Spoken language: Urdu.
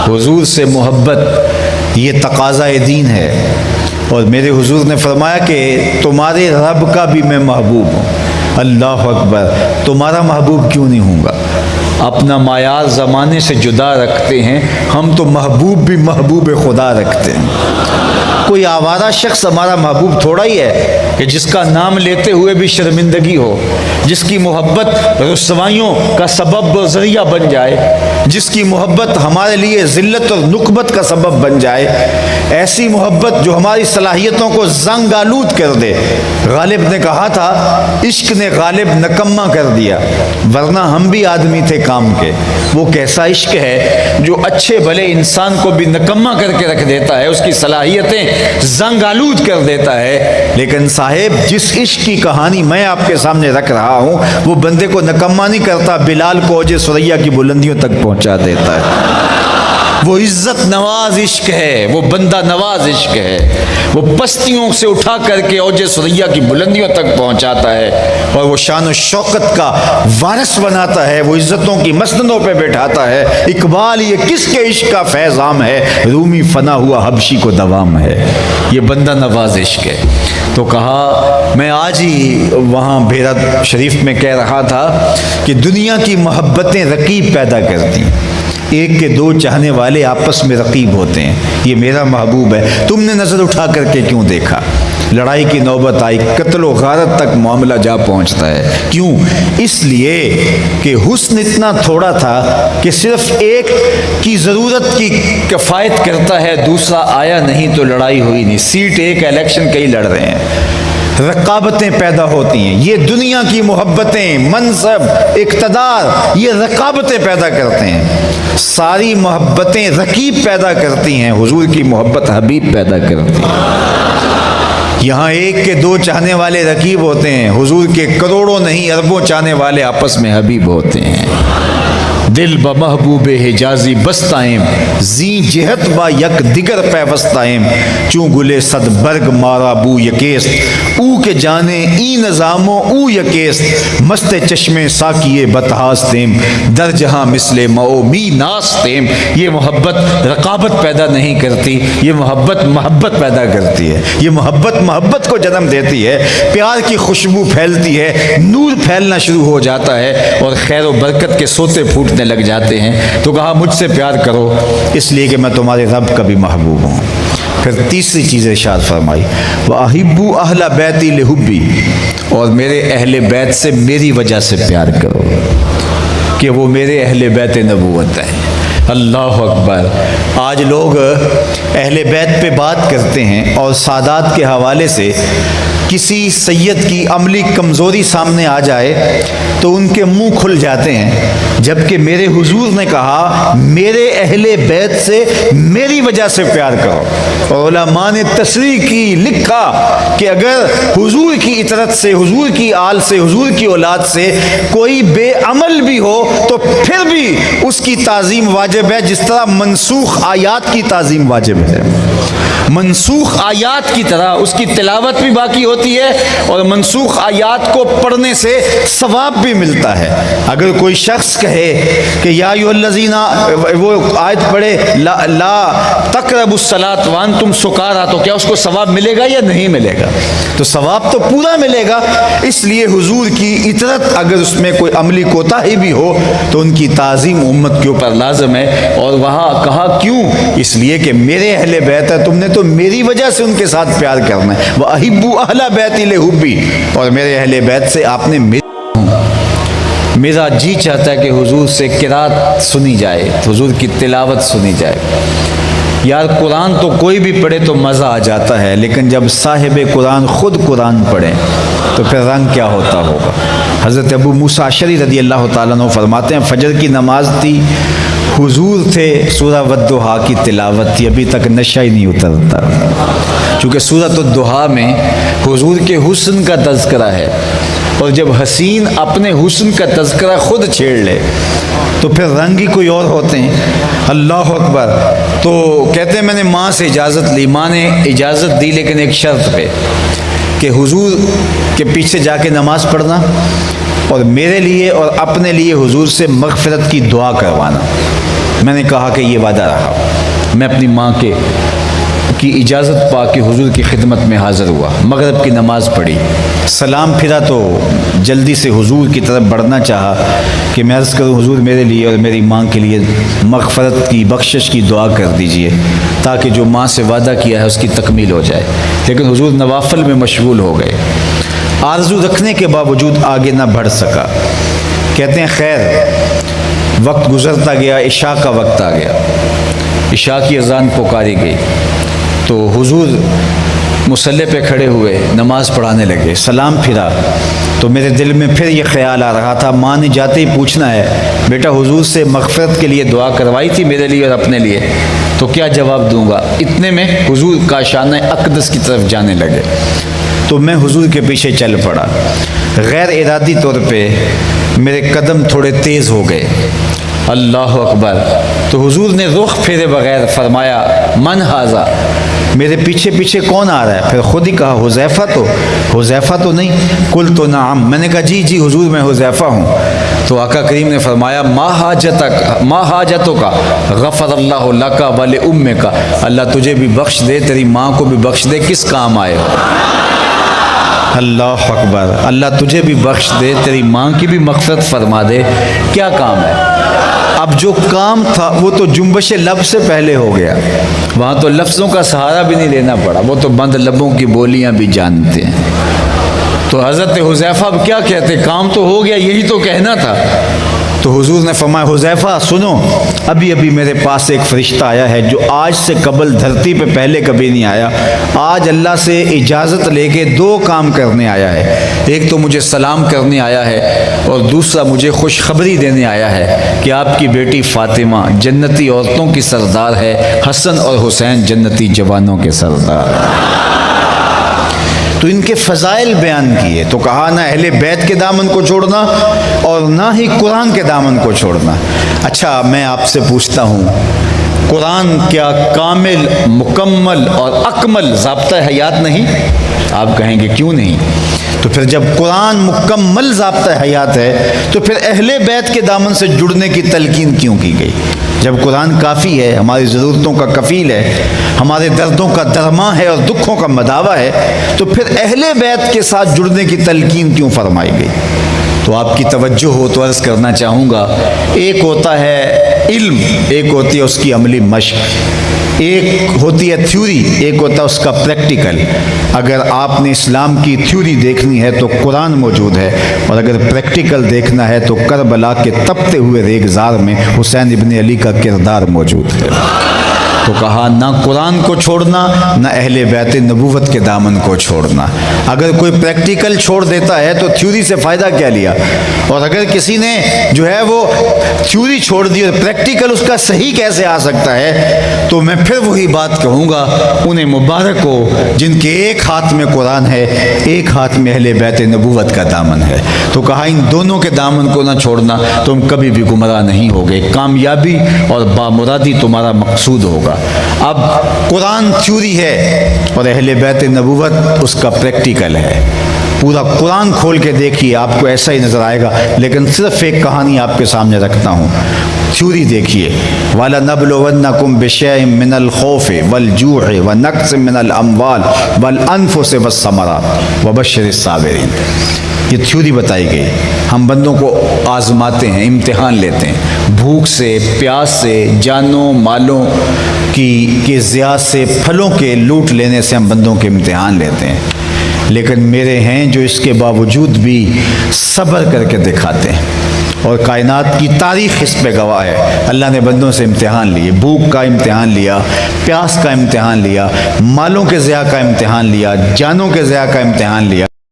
حضور سے محبت یہ تقاضۂ دین ہے، اور میرے حضور نے فرمایا کہ تمہارے رب کا بھی میں محبوب ہوں۔ اللہ اکبر، تمہارا محبوب کیوں نہیں ہوں گا؟ اپنا معیار زمانے سے جدا رکھتے ہیں، ہم تو محبوب بھی محبوب خدا رکھتے ہیں۔ کوئی آوارہ شخص ہمارا محبوب تھوڑا ہی ہے کہ جس کا نام لیتے ہوئے بھی شرمندگی ہو، جس کی محبت رسوائیوں کا سبب و ذریعہ بن جائے، جس کی محبت ہمارے لیے ذلت اور نکبت کا سبب بن جائے، ایسی محبت جو ہماری صلاحیتوں کو زنگ آلود کر دے۔ غالب نے کہا تھا عشق نے غالب نکما کر دیا، ورنہ ہم بھی آدمی تھے کام کے۔ وہ کیسا عشق ہے جو اچھے بھلے انسان کو بھی نکما کر کے رکھ دیتا ہے، اس کی صلاحیتیں زنگ آلود کر دیتا ہے۔ لیکن صاحب، جس عشق کی کہانی میں آپ کے سامنے رکھ رہا ہوں، وہ بندے کو نکما نہیں کرتا، بلال کو اوج ثریا کی بلندیوں تک پہنچا دیتا ہے۔ وہ عزت نواز عشق ہے، وہ بندہ نواز عشق ہے، وہ پستیوں سے اٹھا کر کے اوج ثریا کی بلندیوں تک پہنچاتا ہے، اور وہ شان و شوکت کا وارث بناتا ہے، وہ عزتوں کی مسندوں پہ بیٹھاتا ہے۔ اقبال، یہ کس کے عشق کا فیضام ہے، رومی فنا ہوا حبشی کو دوام ہے۔ یہ بندہ نواز عشق ہے۔ تو کہا، میں آج ہی وہاں بھیرا شریف میں کہہ رہا تھا کہ دنیا کی محبتیں رقیب پیدا کرتی ہیں، ایک کے دو چاہنے والے آپس میں رقیب ہوتے ہیں۔ یہ میرا محبوب ہے، تم نے نظر اٹھا کر کے کیوں دیکھا؟ لڑائی کی نوبت آئی، قتل و غارت تک معاملہ جا پہنچتا ہے۔ کیوں؟ اس لیے کہ حسن اتنا تھوڑا تھا کہ صرف ایک کی ضرورت کی کفایت کرتا ہے، دوسرا آیا نہیں تو لڑائی ہوئی نہیں۔ سیٹ ایک، الیکشن کئی لڑ رہے ہیں، رقابتیں پیدا ہوتی ہیں۔ یہ دنیا کی محبتیں، منصب، اقتدار، یہ رقابتیں پیدا کرتے ہیں۔ ساری محبتیں رقیب پیدا کرتی ہیں، حضور کی محبت حبیب پیدا کرتی ہے۔ یہاں ایک کے دو چاہنے والے رقیب ہوتے ہیں، حضور کے کروڑوں نہیں اربوں چاہنے والے آپس میں حبیب ہوتے ہیں۔ دل با محبوب حجازی بستائم، زین جہت با یک دیگر پیوستائم، چوں گلے صد برگ مارا بو یکیست، او کے جانے ای نظاموں او یکیست، مست چشمے ساکیے بتہاستیم، در جہاں مثل مئو می ناستیم۔ یہ محبت رقابت پیدا نہیں کرتی، یہ محبت پیدا کرتی ہے۔ یہ محبت کو جنم دیتی ہے، پیار کی خوشبو پھیلتی ہے، نور پھیلنا شروع ہو جاتا ہے، اور خیر و برکت کے سوتے پھوٹنے لگ جاتے ہیں۔ تو کہا، مجھ سے پیار کرو اس لیے کہ میں تمہارے رب کا بھی محبوب ہوں۔ پھر تیسری چیز ارشاد فرمائی، وَأَحِبُّ أَهْلَ بَيْتِي لِحُبِّي، اور میرے اہل بیت سے میری وجہ سے پیار کرو کہ وہ میرے اہل بیت نبوت ہیں۔ اللہ اکبر۔ آج لوگ اہل بیت پہ بات کرتے ہیں اور سادات کے حوالے سے کسی سید کی عملی کمزوری سامنے آ جائے تو ان کے منہ کھل جاتے ہیں، جبکہ میرے حضور نے کہا میرے اہل بیت سے میری وجہ سے پیار کرو۔ اور علماء نے تصریح کی، لکھا کہ اگر حضور کی اطرت سے، حضور کی آل سے، حضور کی اولاد سے کوئی بے عمل بھی ہو تو پھر بھی اس کی تعظیم واجب ہے، جس طرح منسوخ آیات کی تعظیم واجب ہے۔ منسوخ آیات کی طرح اس کی تلاوت بھی باقی ہوتی ہے، اور منسوخ آیات کو پڑھنے سے ثواب بھی ملتا ہے۔ اگر کوئی شخص کہے کہ یا ایھا الذین، وہ آیت پڑھے لا تقربوا الصلاۃ وانتم سکارى، تو کیا اس کو ثواب ملے گا یا نہیں ملے گا؟ تو ثواب تو پورا ملے گا۔ اس لیے حضور کی اطرت اگر اس میں کوئی عملی کوتاہی بھی ہو تو ان کی تعظیم امت کے اوپر لازم ہے۔ اور وہاں کہا کیوں؟ اس لیے کہ میرے اہل بیت ہے، تم نے تو میری وجہ سے ان کے ساتھ پیار کرنا ہے۔ وَأَحِبُّ أَهْلَ بَيْتِي لِحُبِّي، اور میرے اہل بیت سے آپ نے میرا جی چاہتا ہے کہ حضور سے قرات سنی جائے، حضور کی تلاوت سنی جائے۔ یار قرآن تو کوئی بھی پڑھے تو مزہ آ جاتا ہے، لیکن جب صاحب قرآن خود قرآن پڑھے تو پھر رنگ کیا ہوتا ہوگا۔ حضرت ابو موسیٰ اشعری رضی اللہ تعالیٰ عنہ فرماتے ہیں، فجر کی نماز تھی، حضور تھے، سورہ والضحیٰ کی تلاوت تھی، ابھی تک نشہ ہی نہیں اترتا، چونکہ سورۃ الضحیٰ میں حضور کے حسن کا تذکرہ ہے، اور جب حسین اپنے حسن کا تذکرہ خود چھیڑ لے تو پھر رنگ ہی کوئی اور ہوتے ہیں۔ اللہ اکبر۔ تو کہتے ہیں میں نے ماں سے اجازت لی، ماں نے اجازت دی لیکن ایک شرط پہ کہ حضور کے پیچھے جا کے نماز پڑھنا اور میرے لیے اور اپنے لیے حضور سے مغفرت کی دعا کروانا۔ میں نے کہا کہ یہ وعدہ رہا. میں اپنی ماں کی اجازت پا کے حضور کی خدمت میں حاضر ہوا. مغرب کی نماز پڑھی, سلام پھرا تو جلدی سے حضور کی طرف بڑھنا چاہا کہ میں عرض کروں حضور میرے لیے اور میری ماں کے لیے مغفرت کی, بخشش کی دعا کر دیجئے تاکہ جو ماں سے وعدہ کیا ہے اس کی تکمیل ہو جائے. لیکن حضور نوافل میں مشغول ہو گئے. آرزو رکھنے کے باوجود آگے نہ بڑھ سکا. کہتے ہیں خیر وقت گزرتا گیا, عشاء کا وقت آ گیا, عشاء کی اذان پکاری گئی تو حضور مصلی پہ کھڑے ہوئے, نماز پڑھانے لگے. سلام پھرا تو میرے دل میں پھر یہ خیال آ رہا تھا, ماں نے جاتے ہی پوچھنا ہے بیٹا حضور سے مغفرت کے لیے دعا کروائی تھی میرے لیے اور اپنے لیے, تو کیا جواب دوں گا. اتنے میں حضور کاشانہ اقدس کی طرف جانے لگے تو میں حضور کے پیچھے چل پڑا. غیر ارادی طور پہ میرے قدم تھوڑے تیز ہو گئے. اللہ اکبر. تو حضور نے رخ پھیرے بغیر فرمایا من ھذا, میرے پیچھے پیچھے کون آ رہا ہے. پھر خود ہی کہا حذیفہ تو نہیں. قلت نعم, میں نے کہا جی حضور میں حذیفہ ہوں. تو آقا کریم نے فرمایا ما حاجتوں کا غفر اللہ لک ولامک, اللہ تجھے بھی بخش دے, تیری ماں کو بھی بخش دے, کس کام آئے ہو. اللہ اکبر. اللہ تجھے بھی بخش دے, تیری ماں کی بھی مغفرت فرما دے, کیا کام ہے. اب جو کام تھا وہ تو جنبش لب سے پہلے ہو گیا, وہاں تو لفظوں کا سہارا بھی نہیں لینا پڑا, وہ تو بند لبوں کی بولیاں بھی جانتے ہیں. تو حضرت حذیفہ اب کیا کہتے, کام تو ہو گیا, یہی تو کہنا تھا. تو حضور نے فرمایا حذیفہ سنو, ابھی میرے پاس ایک فرشتہ آیا ہے جو آج سے قبل دھرتی پہ پہلے کبھی نہیں آیا. آج اللہ سے اجازت لے کے 2 کام کرنے آیا ہے. ایک تو مجھے سلام کرنے آیا ہے اور دوسرا مجھے خوشخبری دینے آیا ہے کہ آپ کی بیٹی فاطمہ جنتی عورتوں کی سردار ہے, حسن اور حسین جنتی جوانوں کے سردار. تو ان کے فضائل بیان کیے تو کہا نہ اہل بیت کے دامن کو چھوڑنا اور نہ ہی قرآن کے دامن کو چھوڑنا. اچھا میں آپ سے پوچھتا ہوں, قرآن کیا کامل, مکمل اور اکمل ضابطہ حیات نہیں؟ آپ کہیں گے کیوں نہیں. تو پھر جب قرآن مکمل ضابطہ حیات ہے تو پھر اہل بیت کے دامن سے جڑنے کی تلقین کیوں کی گئی؟ جب قرآن کافی ہے, ہماری ضرورتوں کا کفیل ہے, ہمارے دردوں کا درماں ہے اور دکھوں کا مداوا ہے, تو پھر اہل بیت کے ساتھ جڑنے کی تلقین کیوں فرمائی گئی؟ تو آپ کی توجہ ہو تو عرض کرنا چاہوں گا, ایک ہوتا ہے علم, ایک ہوتی ہے اس کی عملی مشق, ایک ہوتی ہے تھیوری, ایک ہوتا ہے اس کا پریکٹیکل. اگر آپ نے اسلام کی تھیوری دیکھنی ہے تو قرآن موجود ہے, اور اگر پریکٹیکل دیکھنا ہے تو کربلا کے تپتے ہوئے ریگزار میں حسین ابن علی کا کردار موجود ہے. تو کہا نہ قرآن کو چھوڑنا نہ اہل بیت نبوت کے دامن کو چھوڑنا. اگر کوئی پریکٹیکل چھوڑ دیتا ہے تو تھیوری سے فائدہ کیا لیا, اور اگر کسی نے جو ہے وہ تھیوری چھوڑ دی اور پریکٹیکل اس کا صحیح کیسے آ سکتا ہے, تو میں پھر وہی بات کہوں گا, انہیں مبارک ہو جن کے ایک ہاتھ میں قرآن ہے, ایک ہاتھ میں اہل بیت نبوت کا دامن ہے. تو کہا ان دونوں کے دامن کو نہ چھوڑنا, تم کبھی بھی گمراہ نہیں ہوگے, کامیابی اور بامرادی تمہارا مقصود ہوگا. اب قرآن تھیوری ہے اور اہل بیت نبوت اس کا پریکٹیکل ہے. پورا قرآن کھول کے دیکھیے آپ کو ایسا ہی نظر آئے گا, لیکن صرف ایک کہانی آپ کے سامنے رکھتا ہوں. تھیوری دیکھیے, وَلَنَبْلُوَنَّكُمْ بِشَيْءٍ مِّنَ الْخَوْفِ وَالْجُوعِ وَنَقْصٍ مِّنَ الْأَمْوَالِ وَالْأَنفُسِ وَالثَّمَرَاتِ وَبَشِّرِ الصَّابِرِينَ. یہ تھیوری بتائی گئی. ہم بندوں کو آزماتے ہیں, امتحان لیتے ہیں, بھوک سے, پیاس سے, جانوں مالوں کے ضیاع سے, پھلوں کے لوٹ لینے سے ہم بندوں کے امتحان لیتے ہیں. لیکن میرے ہیں جو اس کے باوجود بھی صبر کر کے دکھاتے ہیں, اور کائنات کی تاریخ اس پہ گواہ ہے. اللہ نے بندوں سے امتحان لیے, بھوک کا امتحان لیا, پیاس کا امتحان لیا, مالوں کے ضیاع کا امتحان لیا, جانوں کے ضیاع کا امتحان لیا.